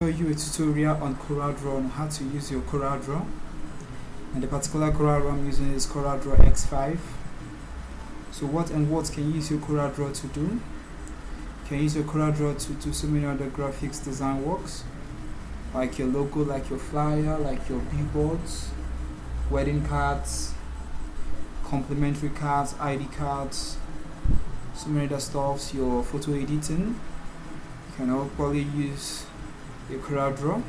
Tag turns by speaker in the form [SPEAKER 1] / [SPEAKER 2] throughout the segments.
[SPEAKER 1] Show you a tutorial on CorelDraw on how to use your CorelDraw, and the particular CorelDraw I'm using is CorelDraw X5. So what can you use your CorelDraw to do? You can use your CorelDraw to do so many other graphics design works, like your logo, like your flyer, like your billboards, wedding cards, complimentary cards, ID cards, so many other stuffs, your photo editing. You can probably use your CorelDraw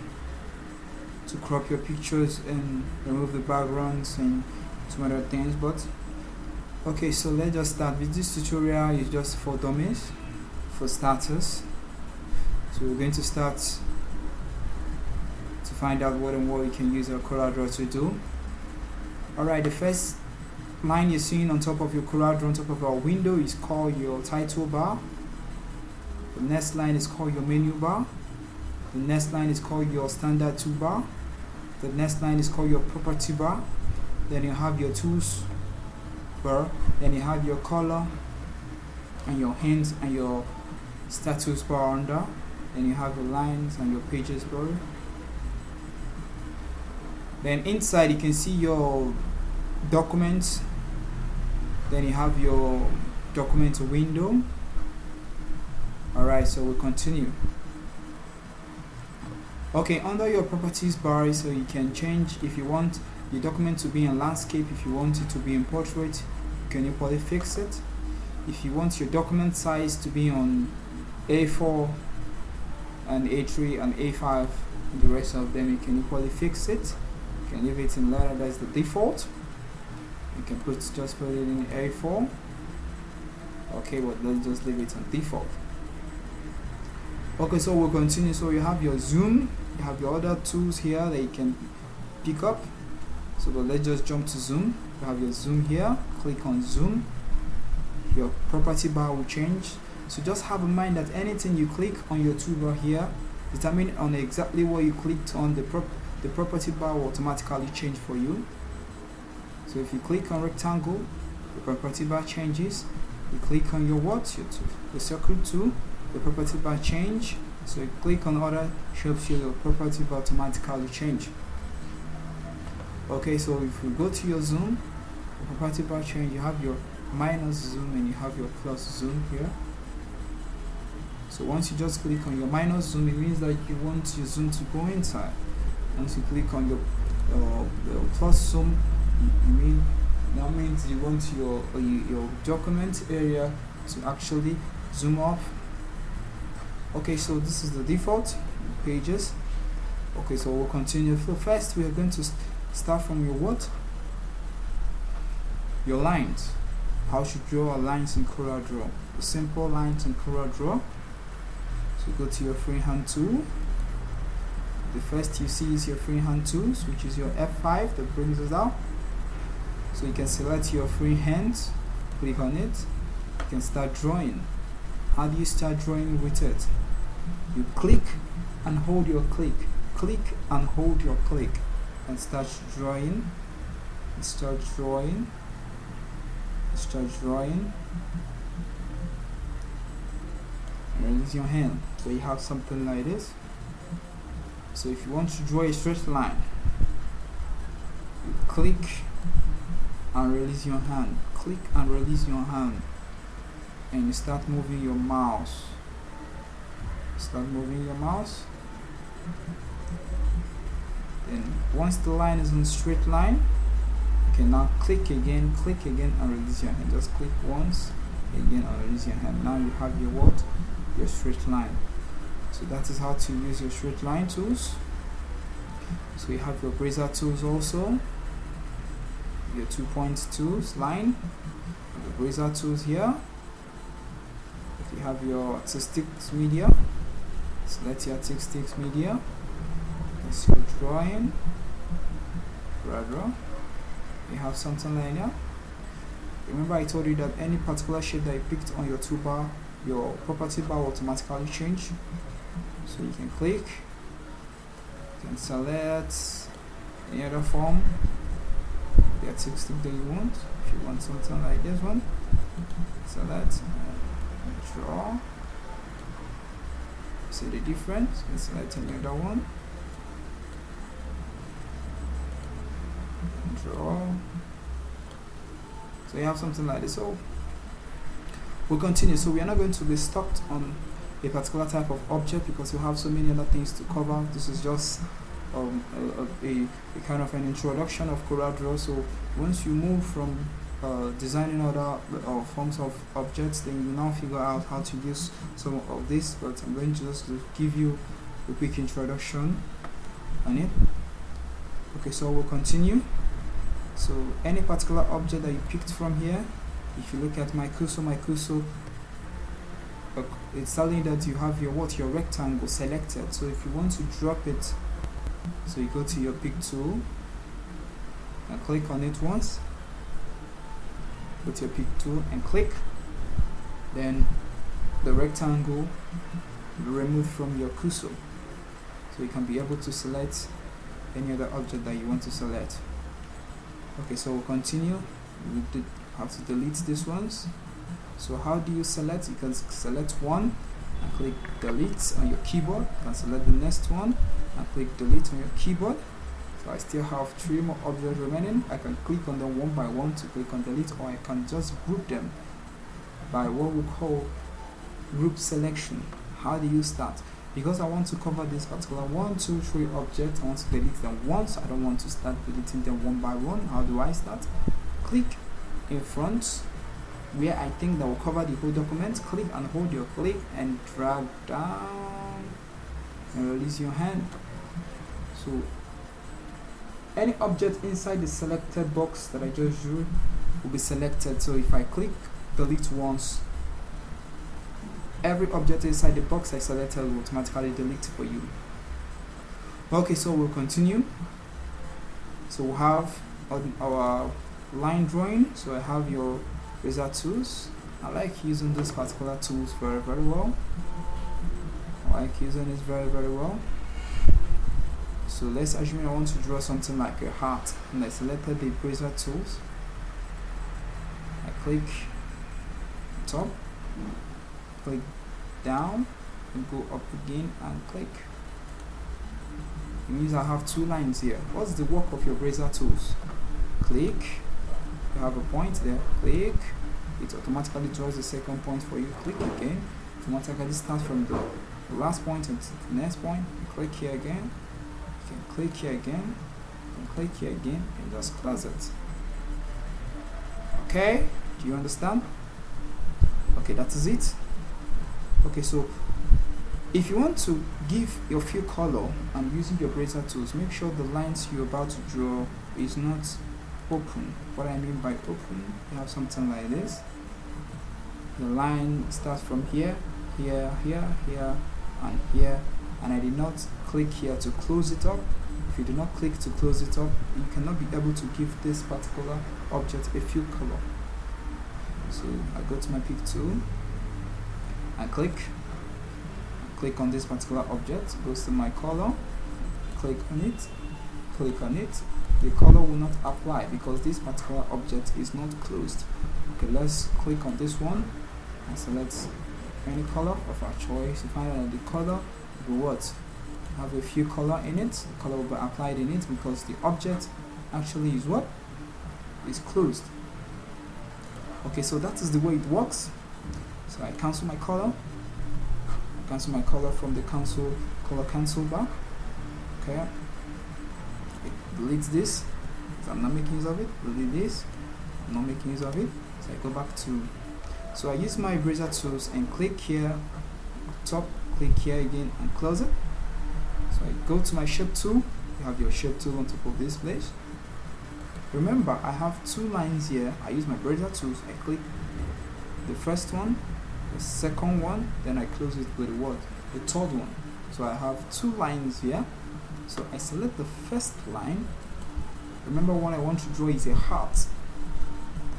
[SPEAKER 1] to crop your pictures and remove the backgrounds and some other things. But okay, so let's just start with this tutorial. Is just for dummies, for starters. So we're going to start to find out what you can use your CorelDraw to do. Alright, the first line you're seeing on top of your CorelDraw, on top of our window, is called your title bar. The next line is called your menu bar. The next line is called your standard toolbar. The next line is called your property bar. Then you have your tools bar. Then you have your color and your hands and your status bar under. Then you have your lines and your pages bar. Then inside you can see your documents. Then you have your document window. Alright, so we'll continue. Okay, under your properties bar, so you can change if you want your document to be in landscape, if you want it to be in portrait, you can equally fix it. If you want your document size to be on A4 and A3 and A5 and the rest of them, you can equally fix it. You can leave it in letter, that's the default. You can just put it in A4. Okay, but let's just leave it on default. Okay, so we'll continue. So you have your zoom, you have your other tools here that you can pick up. So but let's just jump to zoom. You have your zoom here, click on zoom. Your property bar will change. So just have in mind that anything you click on your toolbar here, determine on exactly what you clicked on, the property bar will automatically change for you. So if you click on rectangle, the property bar changes. You click on your the circle tool, the property bar change. So you click on other shapes, your property bar automatically change. Okay, so if we go to your zoom, the property bar change. You have your minus zoom and you have your plus zoom here. So once you just click on your minus zoom, it means that you want your zoom to go inside. Once you click on your the plus zoom, that means you want your document area to actually zoom up. Okay, so this is the default pages. Okay, so we'll continue. So first we are going to start from your lines. How to draw lines in CorelDraw. The simple lines in CorelDraw. So go to your freehand tool. The first you see is your freehand tools, which is your F5 that brings us out. So you can select your freehand, click on it, you can start drawing. How do you start drawing with it? You click and hold your click, click and hold your click, and start drawing, start drawing, and release your hand. So you have something like this. So if you want to draw a straight line, you click and release your hand, click and release your hand, and you start moving your mouse. Then once the line is in straight line, you can now click again and release your hand. Just click once again and release your hand. Now you have your straight line. So that is how to use your straight line tools. So you have your brazier tools also, your 2-point tools line, the brazier tools here. If you have your artistic media, select your artistic media. That's your drawing. You have something like that. Remember I told you that any particular shape that you picked on your toolbar, your property bar will automatically change. So you can click, you can select any other form, the artistic that you want. If you want something like this one, select, draw, see the difference. Let's select another one. Draw. So you have something like this. So we'll continue. So we are not going to be stuck on a particular type of object because we have so many other things to cover. This is just a kind of an introduction of CorelDraw. So once you move from designing other forms of objects, then you now figure out how to use some of this, but I'm going to just give you a quick introduction on it. Okay, so we'll continue. So any particular object that you picked from here, if you look at my cursor, it's telling you that you have your rectangle selected. So if you want to drop it, so you go to your pick tool and click on it once. Go to your pick tool and click. Then the rectangle will be removed from your cursor, so you can be able to select any other object that you want to select. Okay, so we'll continue. We have to delete these ones. So how do you select? You can select one and click delete on your keyboard. You can select the next one and click delete on your keyboard. So I still have 3 more objects remaining. I can click on them one by one to click on delete, or I can just group them by what we call group selection. How do you start? Because I want to cover this particular 1, 2, 3 objects, I want to delete them once. I don't want to start deleting them one by one. How do I start? Click in front where I think that will cover the whole document. Click and hold your click and drag down and release your hand. So any object inside the selected box that I just drew will be selected. So if I click delete once, every object inside the box I selected will automatically delete for you. Okay, so we'll continue. So we'll have our line drawing. So I have your razor tools. I like using this particular tools very well. I like using this very well. So let's assume I want to draw something like a heart, and I selected the razor tools. I click top, click down, and go up again and click. It means I have 2 lines here. What's the work of your razor tools? Click, you have a point there, click, it automatically draws the second point for you. Click again, automatically starts from the last point and the next point. Click here again, you can click here again, you can click here again, and just close it. Okay, do you understand? Okay, that is it. Okay, so if you want to give your fill color and using your razor tools, make sure the lines you're about to draw is not open. What I mean by open, you have something like this. The line starts from here, here, and here, and I did not click here to close it up. If you do not click to close it up, you cannot be able to give this particular object a fill color. So I go to my pick tool, I click on this particular object, goes to my color, click on it. The color will not apply because this particular object is not closed. Okay, let's click on this one and select any color of our choice. You find that the color will have a few color in it. The color will be applied in it because the object actually is is closed. Okay, so that is the way it works. So I cancel my color. Cancel my color from the color cancel bar. Okay, delete this. So I'm not making use of it. Delete this. I'm not making use of it. So I go back to. So I use my razor tools and click here, top, click here again and close it. So I go to my shape tool. You have your shape tool on top of this place. Remember, I have 2 lines here. I use my razor tools. I click the first one, the second one, then I close it with the third one. So I have 2 lines here. So I select the first line. Remember, what I want to draw is a heart.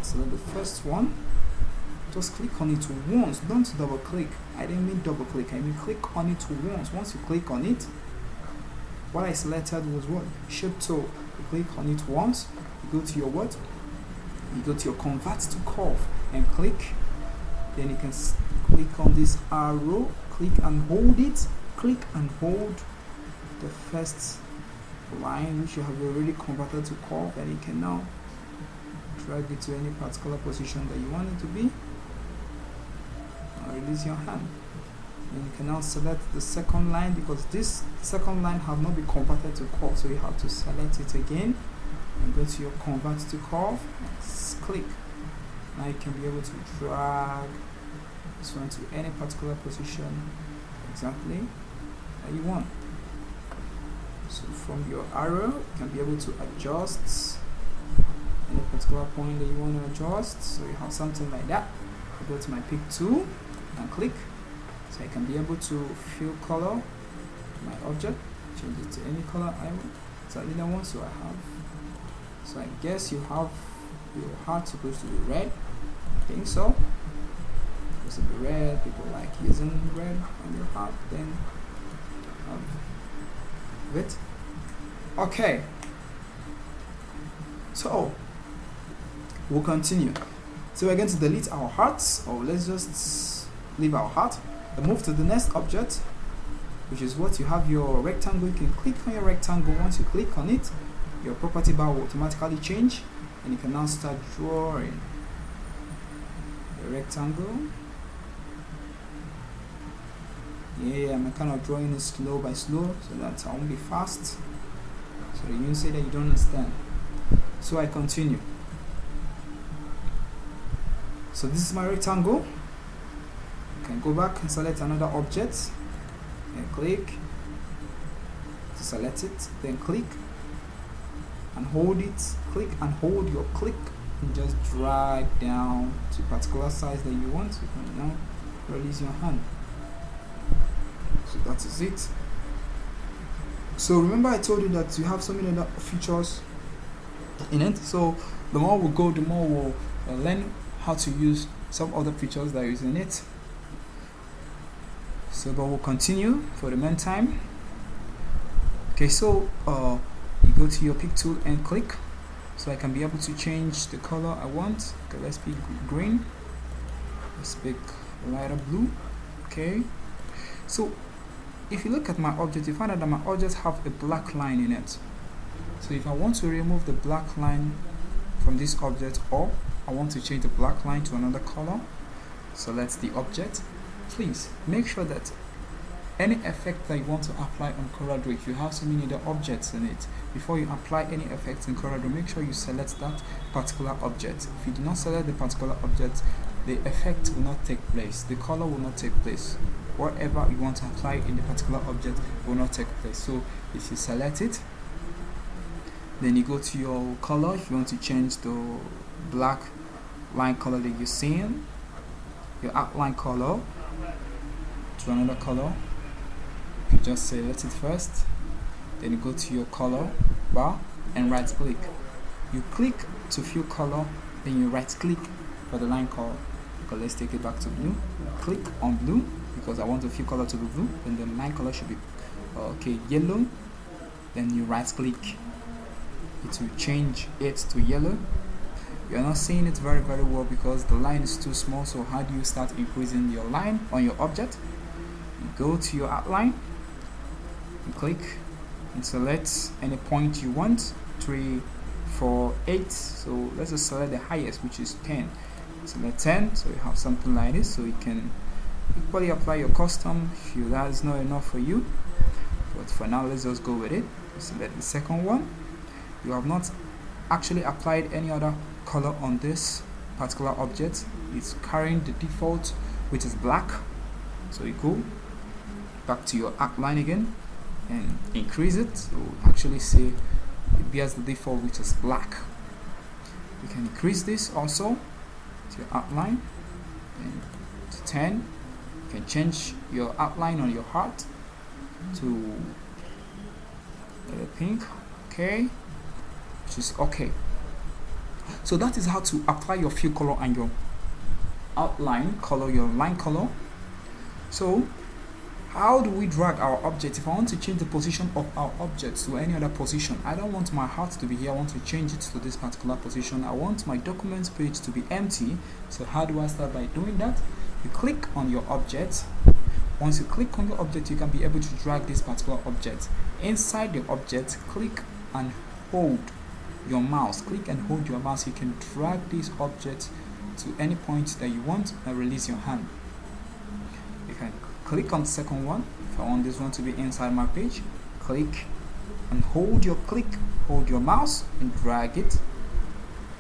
[SPEAKER 1] I select the first one. Just click on it once. Don't double click. I didn't mean double click. I mean click on it once. Once you click on it, what I selected was what? Shape tool. You click on it once. You go to your what? You go to your convert to curve and click. Then you can click on this arrow, click and hold it, click and hold the first line which you have already converted to curve, and you can now drag it to any particular position that you want it to be. Now release your hand, and you can now select the second line, because this second line have not been converted to curve, so you have to select it again and go to your convert to curve and click. Now you can be able to drag this one to any particular position exactly that you want. So from your arrow, you can be able to adjust any particular point that you want to adjust. So you have something like that. I go to my pick tool and click. So I can be able to fill color my object, change it to any color I want. So I didn't want, so I have. So I guess you have your heart supposed to be red. I think so. Supposed to be red. People like using red on their heart. Then it. Okay. So we'll continue. So we're going to delete our hearts, or let's just leave our heart and move to the next object, which is what you have your rectangle. You can click on your rectangle. Once you click on it, your property bar will automatically change, and you can now start drawing the rectangle. Yeah, I'm kind of drawing it slow by slow so that I won't be fast, so that you won't say that you don't understand. So I continue. So this is my rectangle. You can go back and select another object and click to select it, then click and hold it, click and hold your click, and just drag down to a particular size that you want. You can now release your hand. So that is it. So remember I told you that you have so many other features in it. So the more we go, the more we'll learn how to use some other features that is in it. So but we'll continue for the meantime. Okay, so you go to your pick tool and click. So I can be able to change the color I want. Okay, let's pick green. Let's pick lighter blue. Okay. So if you look at my object, you find out that my objects have a black line in it. So if I want to remove the black line from this object, or I want to change the black line to another color, select the object. Please make sure that any effect that you want to apply on CorelDraw, if you have so many other objects in it, before you apply any effects in CorelDraw, make sure you select that particular object. If you do not select the particular object, the effect will not take place, the color will not take place. Whatever you want to apply in the particular object will not take place. So if you select it, then you go to your color. If you want to change the black line color that you're seeing, your outline color, to another color, you just select it first, then you go to your color bar and right click. You click to fill color, then you right click for the line color. Okay, let's take it back to blue. Click on blue because I want the fill color to be blue, and the line color should be yellow. Then you right click it will change it to yellow. You're not seeing it very well because the line is too small. So how do you start increasing your line on your object? You go to your outline, you click and select any point you want, 3, 4, 8. So let's just select the highest, which is 10. Select 10, so you have something like this. So you can equally apply your custom if that is not enough for you, but for now let's just go with it. Select the second one. You have not actually applied any other color on this particular object. It's carrying the default, which is black. So you go back to your outline again and increase it. So actually say it bears the default, which is black. You can increase this also to your outline and to 10. You can change your outline on your heart to pink, okay, which is okay. So that is how to apply your fill color and your outline color, your line color. So how do we drag our object? If I want to change the position of our object to any other position, I don't want my heart to be here, I want to change it to this particular position. I want my documents page to be empty. So how do I start by doing that? You click on your object, Once you click on the object, you can be able to drag this particular object. Inside the object, click and hold your mouse. Click and hold your mouse. You can drag this object to any point that you want and release your hand. You can click on the second one. If I want this one to be inside my page, click and hold your mouse and drag it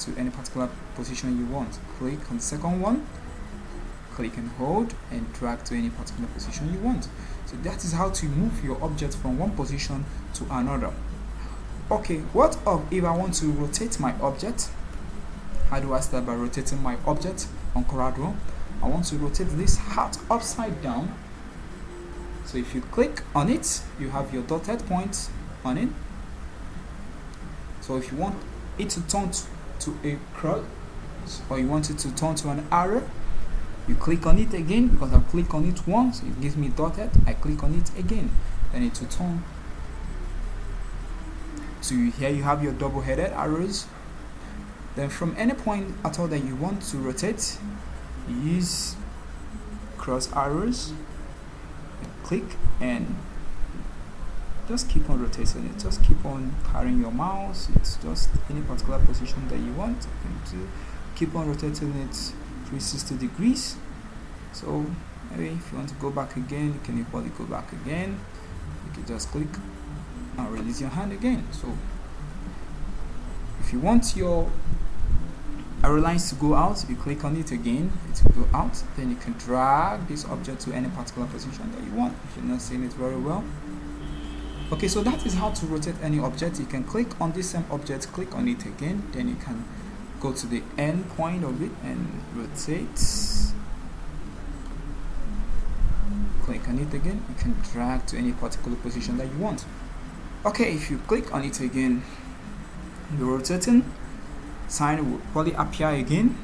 [SPEAKER 1] to any particular position you want. Click on the second one, click and hold and drag to any particular position you want. So that is how to move your object from one position to another. Okay, what if I want to rotate my object? How do I start by rotating my object on CorelDraw? I want to rotate this heart upside down. So if you click on it, you have your dotted point on it. So if you want it to turn to a cross, or you want it to turn to an arrow, you click on it again. Because I click on it once, it gives me dotted. I click on it again, then it will turn. So here you have your double-headed arrows. Then from any point at all that you want to rotate, you use cross arrows, click and just keep on rotating it. Just keep on carrying your mouse. It's just any particular position that you want to keep on rotating it 360 degrees. So maybe if you want to go back again, you can equally go back again. You can just click and release your hand again. So if you want your arrow lines to go out, you click on it again, it will go out. Then you can drag this object to any particular position that you want. If you're not seeing it very well. Okay, so that is how to rotate any object. You can click on this same object, click on it again, then you can go to the end point of it and rotate. Click on it again, you can drag to any particular position that you want. Okay, if you click on it again, the rotating sign will probably appear again.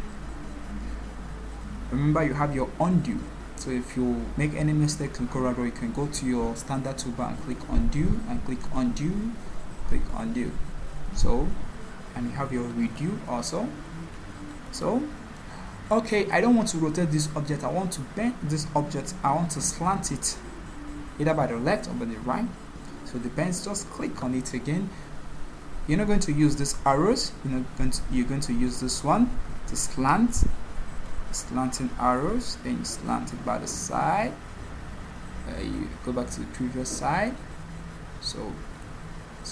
[SPEAKER 1] Remember, you have your undo. So if you make any mistake in CorelDraw, you can go to your standard toolbar and click undo and click undo, click undo. So, and you have your redo also. So, okay, I don't want to rotate this object. I want to bend this object. I want to slant it either by the left or by the right. So it depends. Just click on it again. You're not going to use these arrows. You're going to use this one to slanting arrows. Then you slant it by the side. You go back to the previous side. So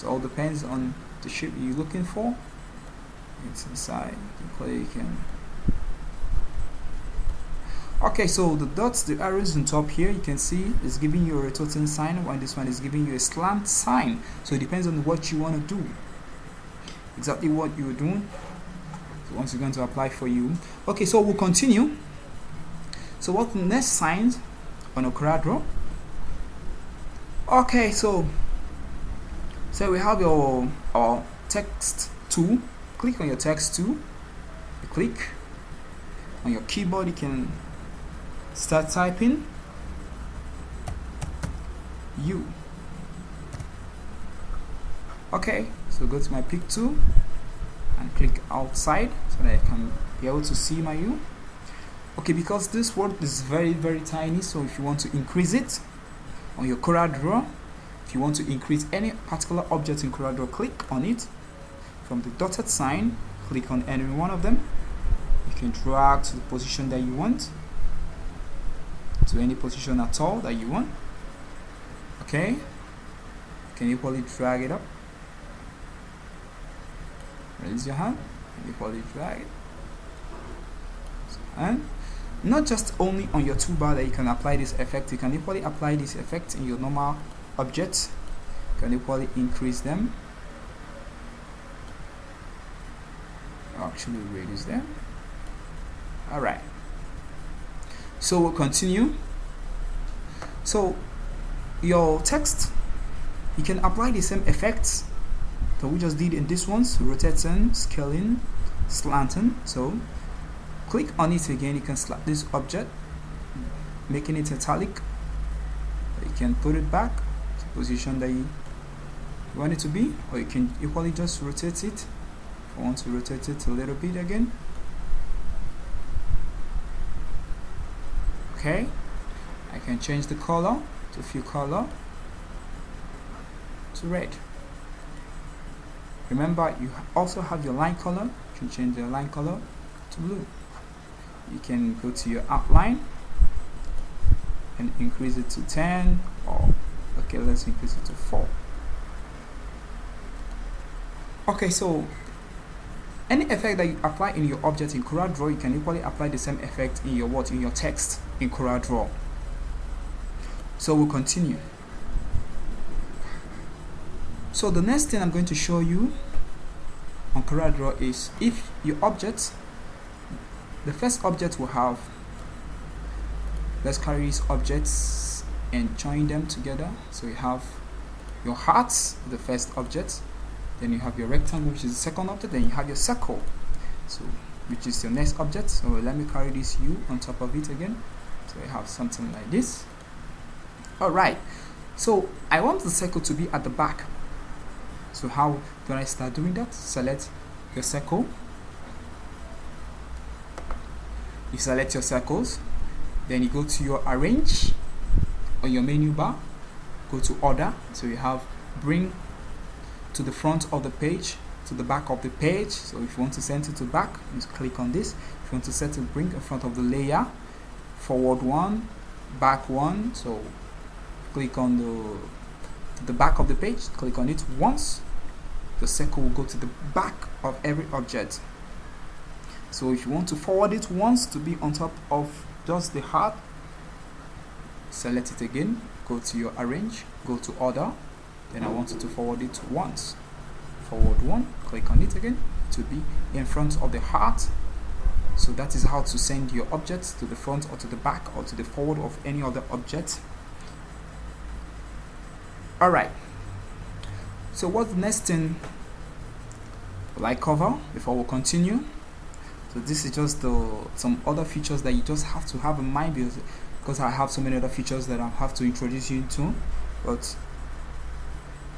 [SPEAKER 1] all depends on the shape you're looking for. It's inside. You click and okay. So the dots, the arrows on top here, you can see is giving you a rotating sign, while this one is giving you a slant sign. So it depends on what you want to do. Exactly what you're doing. So once you're going to apply for you. Okay, so we'll continue. So what the next signs on a CorelDraw? Okay, so we have our text tool. Click on your text tool. You click on your keyboard. You can start typing U. Okay, so go to my pick tool and click outside so that I can be able to see my U. Okay, because this word is very, very tiny, so if you want to increase it on your CorelDraw, if you want to increase any particular object in CorelDraw, click on it. From the dotted sign, click on any one of them. You can drag to the position that you want, to any position at all that you want. Okay, you can equally drag it up. Release your hand and equally drag it. And not just only on your toolbar that you can apply this effect, you can equally apply this effect in your normal objects. You can equally increase them. Actually reduce them. Alright, so we'll continue. So your text, you can apply the same effects that we just did in this one. So rotating, scaling, slanting. So click on it again. You can slap this object, making it italic. You can put it back to position that you want it to be, or you can equally just rotate it. I want to rotate it a little bit again. Okay, I can change the color to fill color to red. Remember, you also have your line color. You can change the line color to blue. You can go to your outline and increase it to 10, or okay, let's increase it to 4. Okay, so any effect that you apply in your object in CorelDraw, you can equally apply the same effect in your in your text in CorelDraw. So we'll continue. So the next thing I'm going to show you on CorelDraw is if your object, the first object will have, let's carry these objects and join them together. So you have your hearts, the first object, then you have your rectangle, which is the second object, then you have your circle, so which is your next object. So let me carry this U on top of it again, so I have something like this. Alright, so I want the circle to be at the back. So how do I start doing that? Select your circle, you select your circles, then you go to your arrange on your menu bar, go to order, so you have bring to the front of the page, to the back of the page. So if you want to send it to back, just click on this. If you want to set it bring in front of the layer, forward 1, back 1, so click on the back of the page, click on it once, the circle will go to the back of every object. So if you want to forward it once to be on top of just the heart, select it again, go to your arrange, go to order, then I want you to forward it once, forward 1, click on it again to be in front of the heart. So that is how to send your objects to the front or to the back or to the forward of any other object. Alright, so what's the next thing will I cover before we continue? So this is just some other features that you just have to have in mind, because I have so many other features that I have to introduce you to. But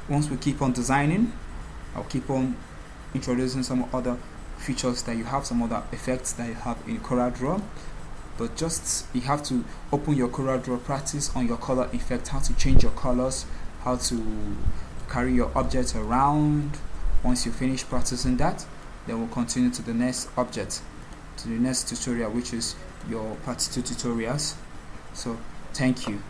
[SPEAKER 1] once we keep on designing, I'll keep on introducing some other features that you have, some other effects that you have in CorelDraw. But just you have to open your CorelDraw practice on your color effect, how to change your colors, how to carry your object around. Once you finish practicing that, then we'll continue to the next object, to the next tutorial, which is your part 2 tutorials. So thank you.